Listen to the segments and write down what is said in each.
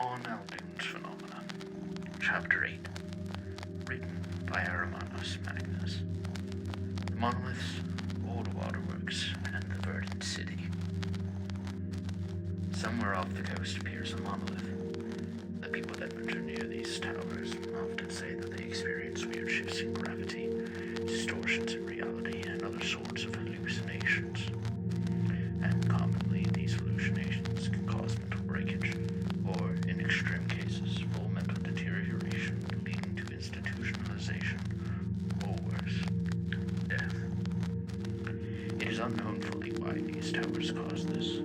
On Alduhns Phenomena, Chapter 8, written by Hermanos Magnus. The Monoliths, Old Waterworks, and the Verdant City. Somewhere off the coast appears a monolith. The people that venture near these towers often say that they experience weird shifts in gravity, distortions in reality, and other sorts of hallucinations. And commonly, these hallucinations can cause mental breakage, or, in extreme cases, full mental deterioration, leading to institutionalization, or worse, death. It is unknown fully why these towers cause this.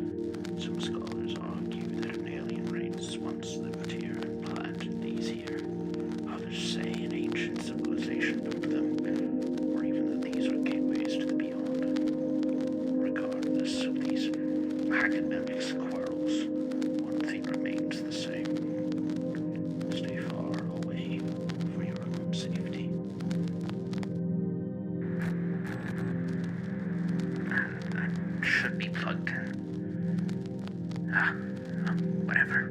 Some scholars argue that an alien race once lived here and planted these here. Others say an ancient civilization built them, or even that these are gateways to the beyond. Regardless of these academic quarrels, one thing remains the same. Stay far away for your own safety. That should be plugged in. Whatever.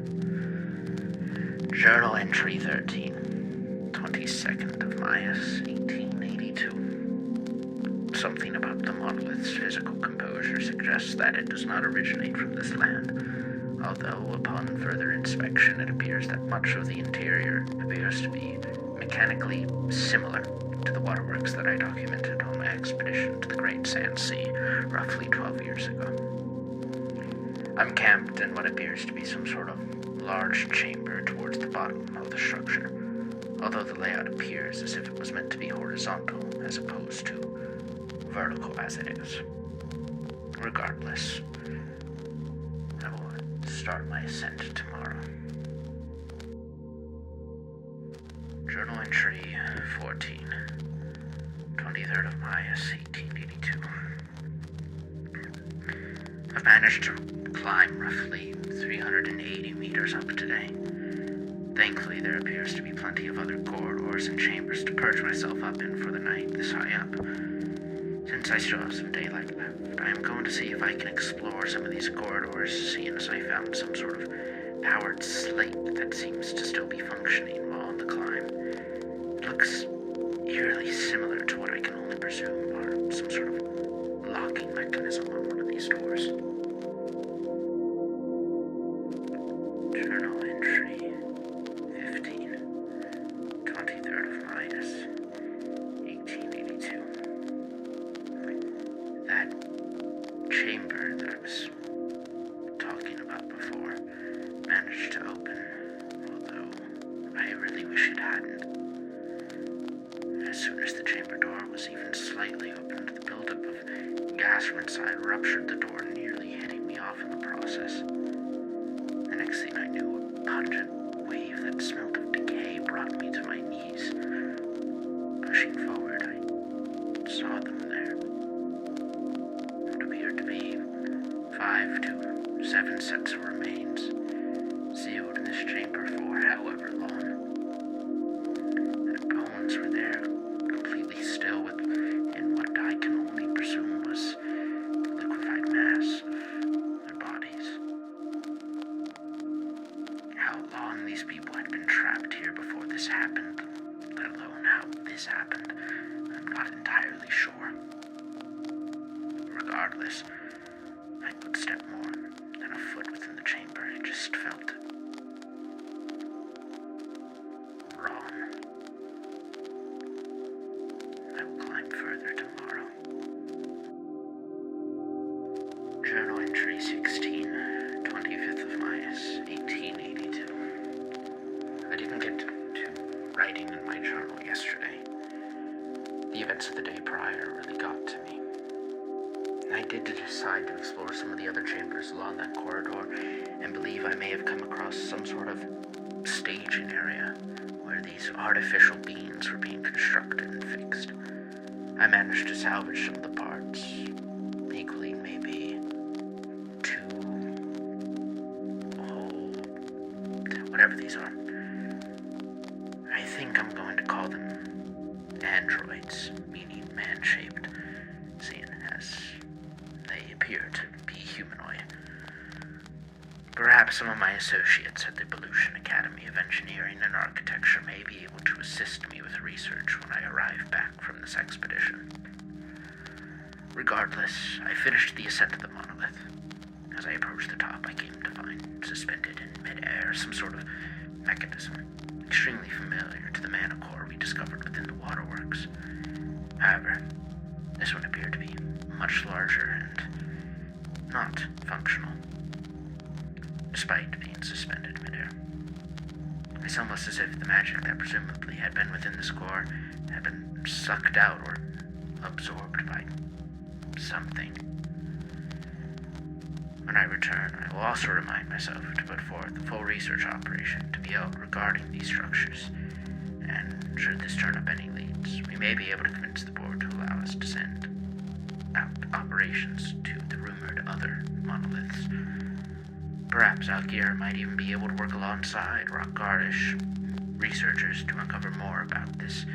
Journal entry 13, 22nd of Myas, 1882. Something about the monolith's physical composure suggests that it does not originate from this land, although upon further inspection it appears that much of the interior appears to be mechanically similar to the waterworks that I documented on my expedition to the Great Sand Sea roughly 12 years ago. I'm camped in what appears to be some sort of large chamber towards the bottom of the structure, although the layout appears as if it was meant to be horizontal as opposed to vertical as it is. Regardless, I will start my ascent tomorrow. Journal entry 14, 23rd of Myas, 1882. I've managed to climb roughly 380 meters up today. Thankfully, there appears to be plenty of other corridors and chambers to perch myself up in for the night this high up. Since I still have some daylight left, I am going to see if I can explore some of these corridors, seeing as I found some sort of powered slate that seems to still be functioning while on the climb. It looks eerily similar to what I can only presume are some sort of locking mechanism on one of these doors. Journal entry 15, 23rd of Myas, 1882. That chamber that I was talking about before managed to open, although I really wish it hadn't. As soon as the chamber door was even slightly opened, the buildup of gas from inside ruptured the door, nearly hitting me off in the process. The next thing I knew, a pungent wave that smelled of decay brought me to my knees. Pushing forward, I saw them there. What appeared to be 5 to 7 sets of remains, sealed in this chamber for however long. Their bones were there, completely still within what I can only presume was the liquefied mass of their bodies. How long these people had been trapped here before this happened, let alone how this happened, I'm not entirely sure. Regardless, I could step more than a foot within the chamber. It just felt wrong. I will climb further tomorrow. Journal entry 16, 25th of Myas, 1882. I didn't get to writing in my journal yesterday. The events of the day prior really got to me. I did decide to explore some of the other chambers along that corridor and believe I may have come across some sort of staging area where these artificial beings were being constructed and fixed. I managed to salvage some of the parts, equaling maybe 2 whole, whatever these are. I think I'm going to call them androids, meaning man-shaped, seeing as they appear to be humanoid. Perhaps some of my associates at the Volution Academy of Engineering and Architecture may be able to assist me with research when I arrive back from this expedition. Regardless, I finished the ascent of the monolith. As I approached the top, I came to find, suspended in midair, some sort of mechanism, extremely familiar to the manicore we discovered within the waterworks. However, this one appeared to be much larger and not functional, despite being suspended midair. It's almost as if the magic that presumably had been within this core had been sucked out or absorbed by something. When I return, I will also remind myself to put forth a full research operation to be held regarding these structures, and should this turn up any leads, we may be able to convince the board to allow us to send out operations to the rumored other monoliths. Perhaps Algier might even be able to work alongside Rock Gardish researchers to uncover more about this,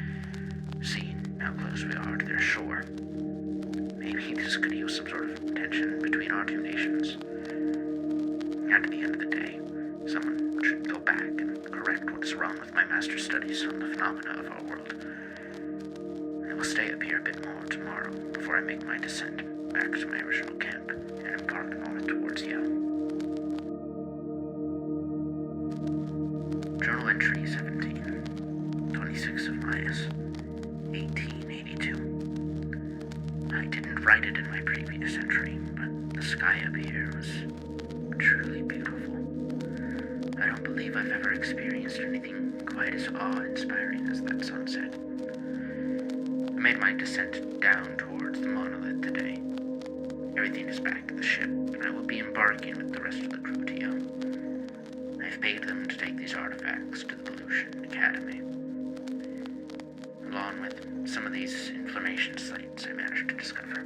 seeing how close we are to their shore. Maybe this could use some sort of tension between our two nations. At the end of the day, someone should go back and correct what is wrong with my master's studies on the phenomena of our world. I will stay up here a bit more tomorrow before I make my descent back to my original camp and embark north towards Yall. Journal entry 17, 26 of Maius, 1882. I didn't write it in my previous entry, but the sky up here was truly beautiful. I don't believe I've ever experienced anything quite as awe-inspiring as that sunset. I made my descent down towards the monolith today. Everything is back at the ship, and I will be embarking with the rest of the crew to Yall. I've paid them to take these artifacts to the Volution Academy, along with some of these inflammation sites I managed to discover.